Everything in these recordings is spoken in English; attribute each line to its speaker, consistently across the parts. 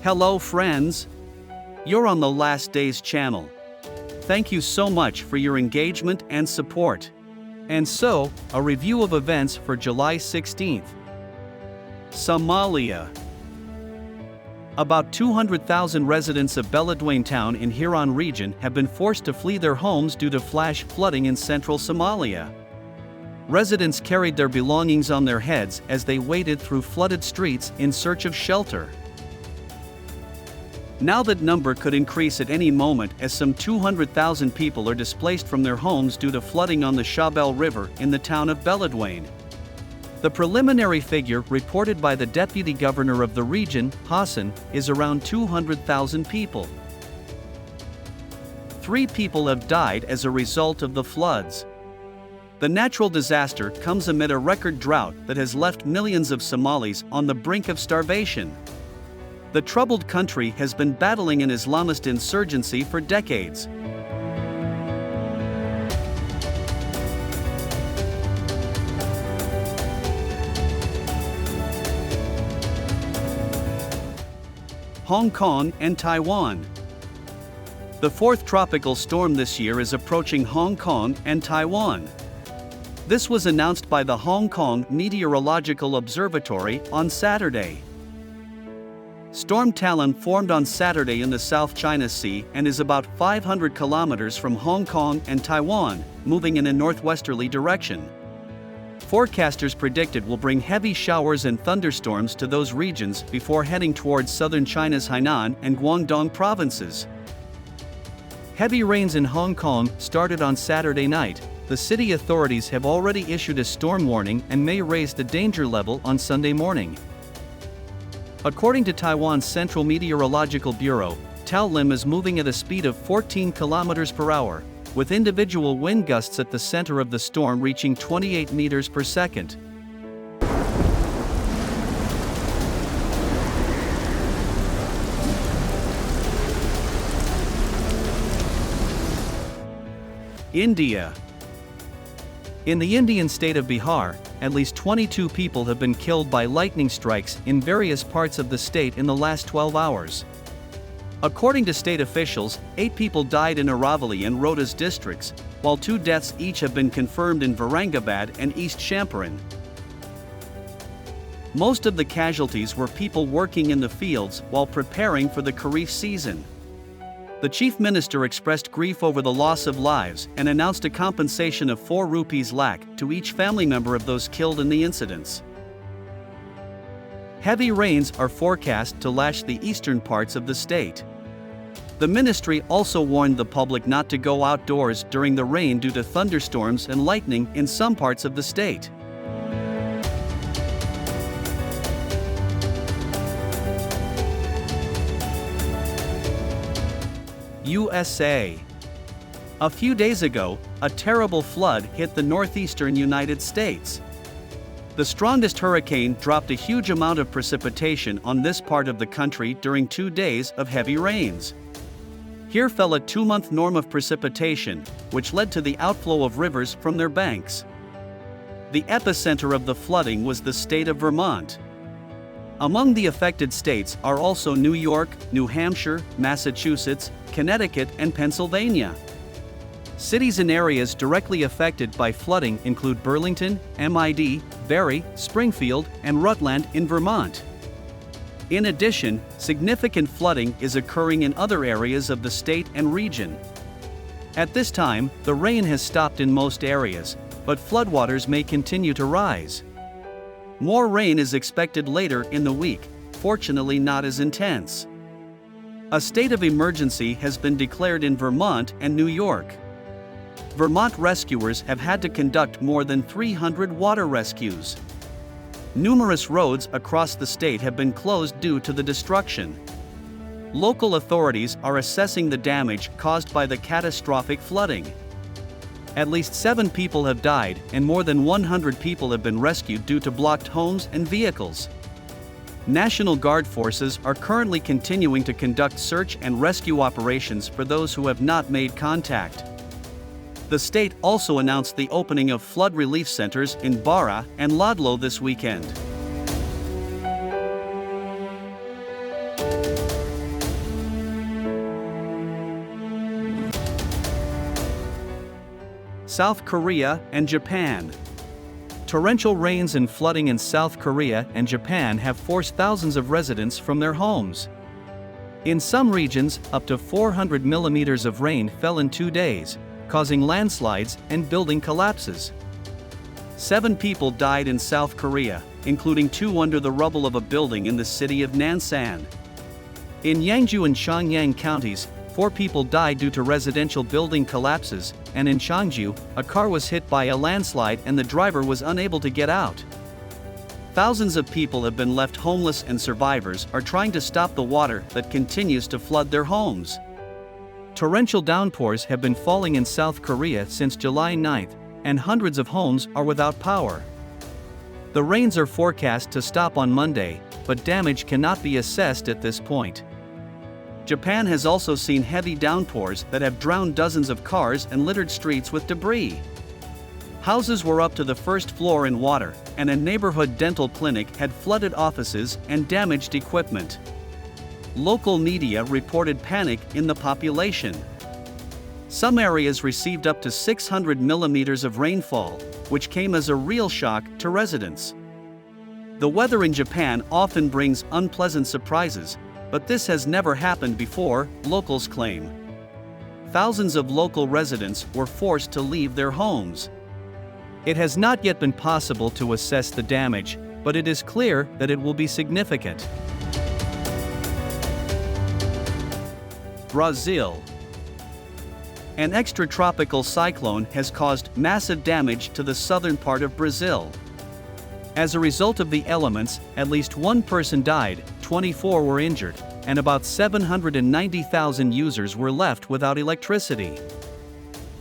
Speaker 1: Hello friends! You're on the Last Days channel. Thank you so much for your engagement and support. And so, a review of events for July 16th. Somalia. About 200,000 residents of Beledweyne town in Hiran region have been forced to flee their homes due to flash flooding in central Somalia. Residents carried their belongings on their heads as they waded through flooded streets in search of shelter. Now that number could increase at any moment as some 200,000 people are displaced from their homes due to flooding on the Shabelle River in the town of Beledweyne. The preliminary figure reported by the deputy governor of the region, Hassan, is around 200,000 people. 3 people have died as a result of the floods. The natural disaster comes amid a record drought that has left millions of Somalis on the brink of starvation. The troubled country has been battling an Islamist insurgency for decades. Hong Kong and Taiwan. The 4th tropical storm this year is approaching Hong Kong and Taiwan. This was announced by the Hong Kong Meteorological Observatory on Saturday. Storm Talon formed on Saturday in the South China Sea and is about 500 kilometers from Hong Kong and Taiwan, moving in a northwesterly direction. Forecasters predicted will bring heavy showers and thunderstorms to those regions before heading towards southern China's Hainan and Guangdong provinces. Heavy rains in Hong Kong started on Saturday night. The city authorities have already issued a storm warning and may raise the danger level on Sunday morning. According to Taiwan's Central Meteorological Bureau, Taolim is moving at a speed of 14 kilometers per hour, with individual wind gusts at the center of the storm reaching 28 meters per second. India. In the Indian state of Bihar, at least 22 people have been killed by lightning strikes in various parts of the state in the last 12 hours. According to state officials, 8 people died in Aravalli and Rohtas districts, while 2 deaths each have been confirmed in Varangabad and East Champaran. Most of the casualties were people working in the fields while preparing for the Kharif season. The chief minister expressed grief over the loss of lives and announced a compensation of 4 rupees lakh to each family member of those killed in the incidents. Heavy rains are forecast to lash the eastern parts of the state. The ministry also warned the public not to go outdoors during the rain due to thunderstorms and lightning in some parts of the state. USA. A few days ago, a terrible flood hit the northeastern United States. The strongest hurricane dropped a huge amount of precipitation on this part of the country during 2 days of heavy rains. Here fell a 2-month norm of precipitation, which led to the outflow of rivers from their banks. The epicenter of the flooding was the state of Vermont. Among the affected states are also New York, New Hampshire, Massachusetts, Connecticut, and Pennsylvania. Cities and areas directly affected by flooding include Burlington, MID, Barre, Springfield, and Rutland in Vermont. In addition, significant flooding is occurring in other areas of the state and region. At this time, the rain has stopped in most areas, but floodwaters may continue to rise. More rain is expected later in the week, fortunately not as intense. A state of emergency has been declared in Vermont and New York. Vermont rescuers have had to conduct more than 300 water rescues. Numerous roads across the state have been closed due to the destruction. Local authorities are assessing the damage caused by the catastrophic flooding. At least 7 people have died and more than 100 people have been rescued due to blocked homes and vehicles. National Guard forces are currently continuing to conduct search and rescue operations for those who have not made contact. The state also announced the opening of flood relief centers in Bara and Ludlow this weekend. South Korea and Japan. Torrential rains and flooding in South Korea and Japan have forced thousands of residents from their homes. In some regions, up to 400 millimeters of rain fell in 2 days, causing landslides and building collapses. 7 people died in South Korea, including 2 under the rubble of a building in the city of Nansan. In Yangju and Shenyang counties, 4 people died due to residential building collapses, and in Changju, a car was hit by a landslide and the driver was unable to get out. Thousands of people have been left homeless and survivors are trying to stop the water that continues to flood their homes. Torrential downpours have been falling in South Korea since July 9th, and hundreds of homes are without power. The rains are forecast to stop on Monday, but damage cannot be assessed at this point. Japan has also seen heavy downpours that have drowned dozens of cars and littered streets with debris. Houses were up to the first floor in water, and a neighborhood dental clinic had flooded offices and damaged equipment. Local media reported panic in the population. Some areas received up to 600 millimeters of rainfall, which came as a real shock to residents. The weather in Japan often brings unpleasant surprises, but this has never happened before, locals claim. Thousands of local residents were forced to leave their homes. It has not yet been possible to assess the damage, but it is clear that it will be significant. Brazil. An extratropical cyclone has caused massive damage to the southern part of Brazil. As a result of the elements, at least 1 person died, 24 were injured, and about 790,000 users were left without electricity.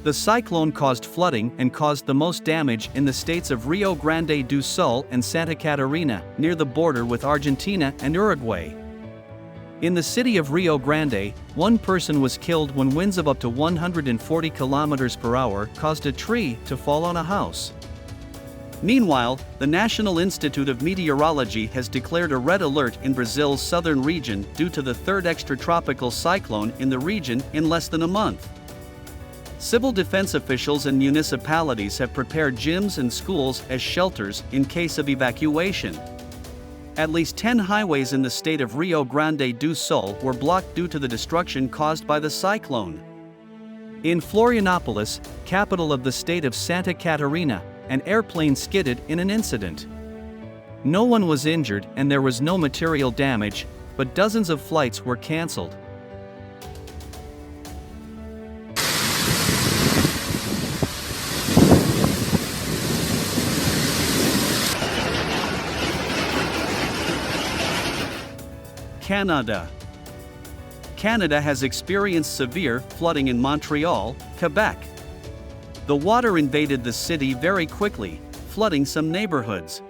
Speaker 1: The cyclone caused flooding and caused the most damage in the states of Rio Grande do Sul and Santa Catarina, near the border with Argentina and Uruguay. In the city of Rio Grande, 1 person was killed when winds of up to 140 kilometers per hour caused a tree to fall on a house. Meanwhile, the National Institute of Meteorology has declared a red alert in Brazil's southern region due to the 3rd extratropical cyclone in the region in less than a month. Civil defense officials and municipalities have prepared gyms and schools as shelters in case of evacuation. At least 10 highways in the state of Rio Grande do Sul were blocked due to the destruction caused by the cyclone. In Florianopolis, capital of the state of Santa Catarina, an airplane skidded in an incident. No one was injured and there was no material damage, but dozens of flights were cancelled. Canada. Canada has experienced severe flooding in Montreal, Quebec. The water invaded the city very quickly, flooding some neighborhoods.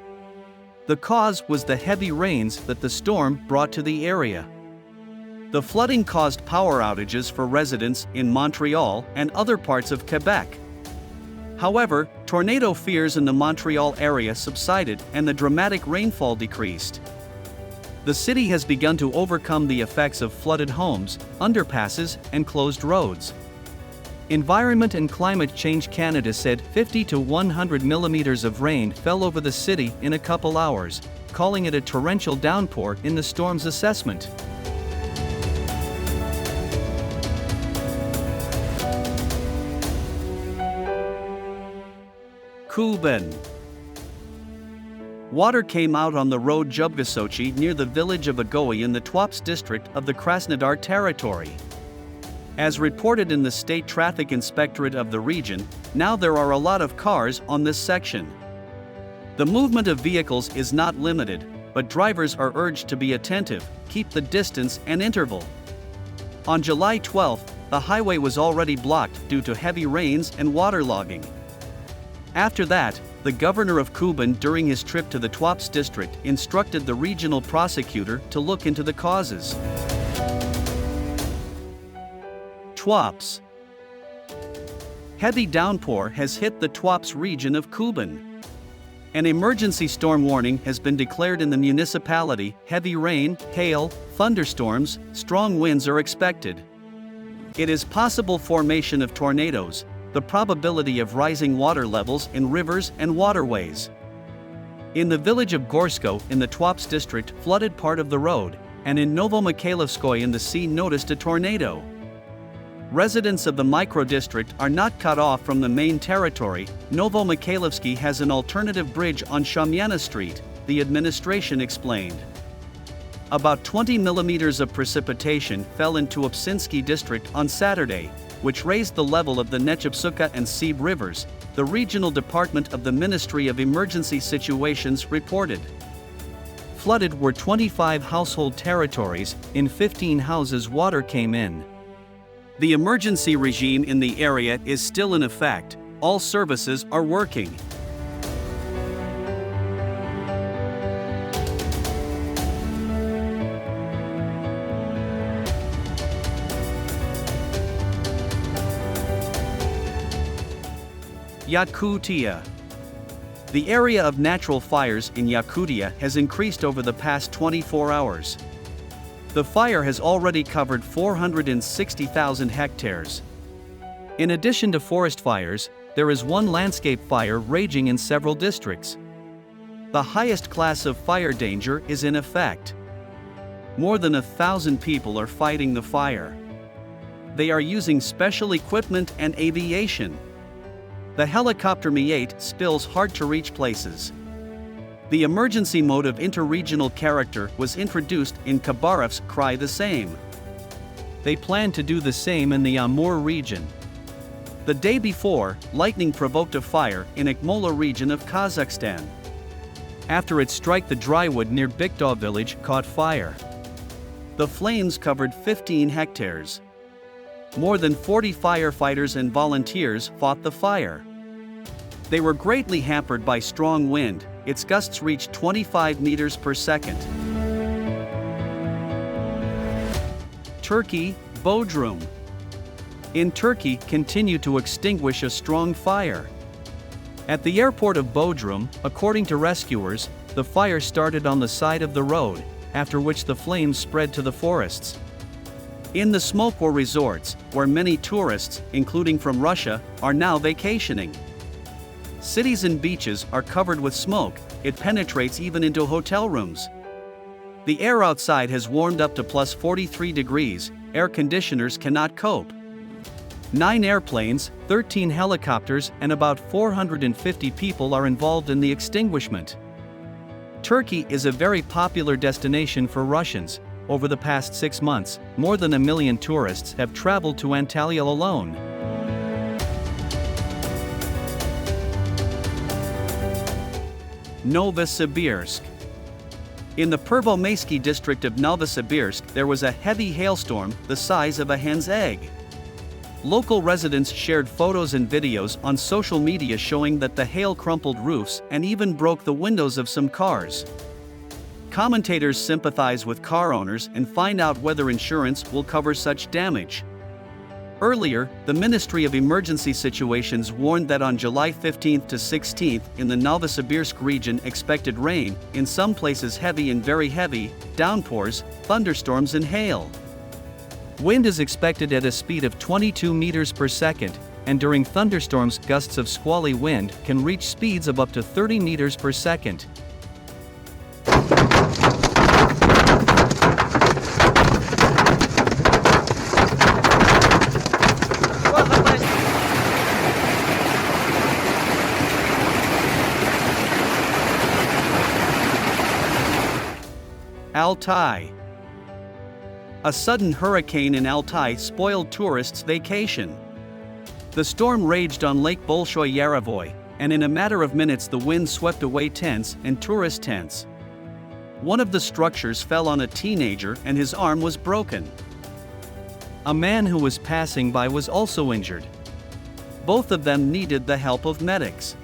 Speaker 1: The cause was the heavy rains that the storm brought to the area. The flooding caused power outages for residents in Montreal and other parts of Quebec. However, tornado fears in the Montreal area subsided and the dramatic rainfall decreased. The city has begun to overcome the effects of flooded homes, underpasses, and closed roads. Environment and Climate Change Canada said 50 to 100 millimeters of rain fell over the city in a couple hours, calling it a torrential downpour in the storm's assessment. Kuban. Water came out on the road Jubga-Sochi near the village of Agoy in the Tuops district of the Krasnodar territory. As reported in the State Traffic Inspectorate of the region, now there are a lot of cars on this section. The movement of vehicles is not limited, but drivers are urged to be attentive, keep the distance and interval. On July 12, the highway was already blocked due to heavy rains and waterlogging. After that, the governor of Kuban during his trip to the Tuops district instructed the regional prosecutor to look into the causes. Tuops. Heavy downpour has hit the Tuops region of Kuban. An emergency storm warning has been declared in the municipality. Heavy rain, hail, thunderstorms, strong winds are expected. It is possible formation of tornadoes, the probability of rising water levels in rivers and waterways. In the village of Gorsko in the Twaps district flooded part of the road, and in Novomikhailovskoye in the sea noticed a tornado. Residents of the micro-district are not cut off from the main territory. Novomikhailovsky has an alternative bridge on Shamyana Street, the administration explained. About 20 millimeters of precipitation fell into Obsinsky district on Saturday, which raised the level of the Nechepsuka and Sib rivers, the regional department of the Ministry of Emergency Situations reported. Flooded were 25 household territories, in 15 houses water came in. The emergency regime in the area is still in effect, all services are working. Yakutia. The area of natural fires in Yakutia has increased over the past 24 hours. The fire has already covered 460,000 hectares. In addition to forest fires, there is one landscape fire raging in several districts. The highest class of fire danger is in effect. More than 1,000 people are fighting the fire. They are using special equipment and aviation. The helicopter Mi-8 spills hard-to-reach places. The emergency mode of interregional character was introduced in Khabarovsk Krai the same. They plan to do the same in the Amur region. The day before, lightning provoked a fire in Akmola region of Kazakhstan. After it struck the drywood near Bikdov village caught fire. The flames covered 15 hectares. More than 40 firefighters and volunteers fought the fire. They were greatly hampered by strong wind, its gusts reached 25 meters per second. Turkey, Bodrum. In Turkey, continue to extinguish a strong fire. At the airport of Bodrum, according to rescuers, the fire started on the side of the road, after which the flames spread to the forests. In the smoke were resorts, where many tourists, including from Russia, are now vacationing. Cities and beaches are covered with smoke, it penetrates even into hotel rooms. The air outside has warmed up to plus 43 degrees, air conditioners cannot cope. 9 airplanes, 13 helicopters, and about 450 people are involved in the extinguishment. Turkey is a very popular destination for Russians. Over the past 6 months, more than 1 million tourists have traveled to Antalya alone. Novosibirsk. In the Pervomaysky district of Novosibirsk, there was a heavy hailstorm the size of a hen's egg. Local residents shared photos and videos on social media showing that the hail crumpled roofs and even broke the windows of some cars. Commentators sympathize with car owners and find out whether insurance will cover such damage. Earlier, the Ministry of Emergency Situations warned that on July 15 to 16 in the Novosibirsk region expected rain, in some places heavy and very heavy, downpours, thunderstorms and hail. Wind is expected at a speed of 22 meters per second, and during thunderstorms gusts of squally wind can reach speeds of up to 30 meters per second. Altai. A sudden hurricane in Altai spoiled tourists' vacation. The storm raged on Lake Bolshoy Yaravoy, and in a matter of minutes the wind swept away tents and tourist tents. One of the structures fell on a teenager and his arm was broken. A man who was passing by was also injured. Both of them needed the help of medics.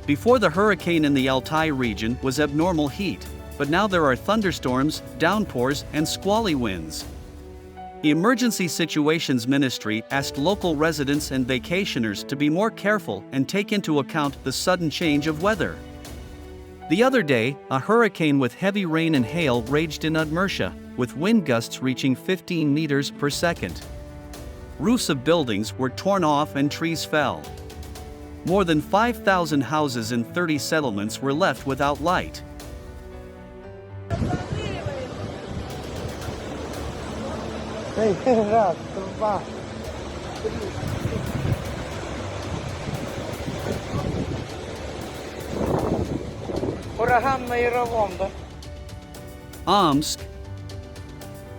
Speaker 1: Before the hurricane in the Altai region was abnormal heat, but now there are thunderstorms, downpours, and squally winds. The Emergency Situations Ministry asked local residents and vacationers to be more careful and take into account the sudden change of weather. The other day, a hurricane with heavy rain and hail raged in Udmurtia, with wind gusts reaching 15 meters per second. roofs of buildings were torn off and trees fell. More than 5,000 houses in 30 settlements were left without light. Omsk.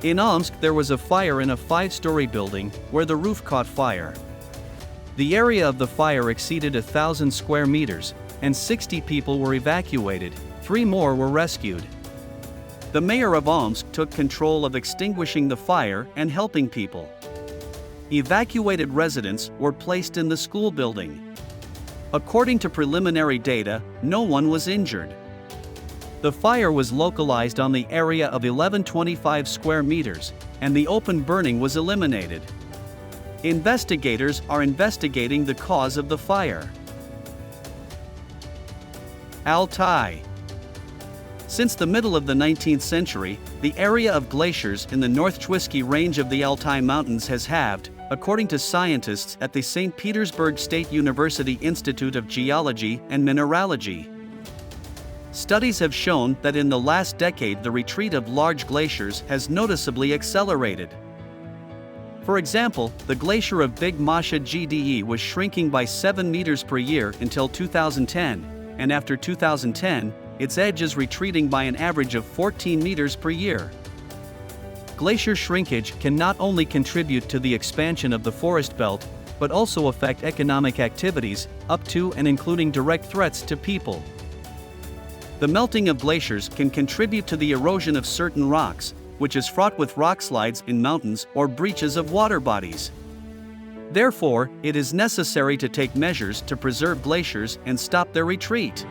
Speaker 1: In Omsk, there was a fire in a 5-story building where the roof caught fire. The area of the fire exceeded 1,000 square meters, and 60 people were evacuated, 3 more were rescued. The mayor of Omsk took control of extinguishing the fire and helping people. Evacuated residents were placed in the school building. According to preliminary data, no one was injured. The fire was localized on the area of 1125 square meters, and the open burning was eliminated. Investigators are investigating the cause of the fire. Altai. Since the middle of the 19th century, the area of glaciers in the North Chwisky range of the Altai Mountains has halved, according to scientists at the St. Petersburg State University Institute of Geology and Mineralogy. Studies have shown that in the last decade the retreat of large glaciers has noticeably accelerated. For example, the glacier of Big Masha GDE was shrinking by 7 meters per year until 2010, and after 2010, its edge is retreating by an average of 14 meters per year. Glacier shrinkage can not only contribute to the expansion of the forest belt, but also affect economic activities, up to and including direct threats to people. The melting of glaciers can contribute to the erosion of certain rocks, which is fraught with rockslides in mountains or breaches of water bodies. Therefore, it is necessary to take measures to preserve glaciers and stop their retreat.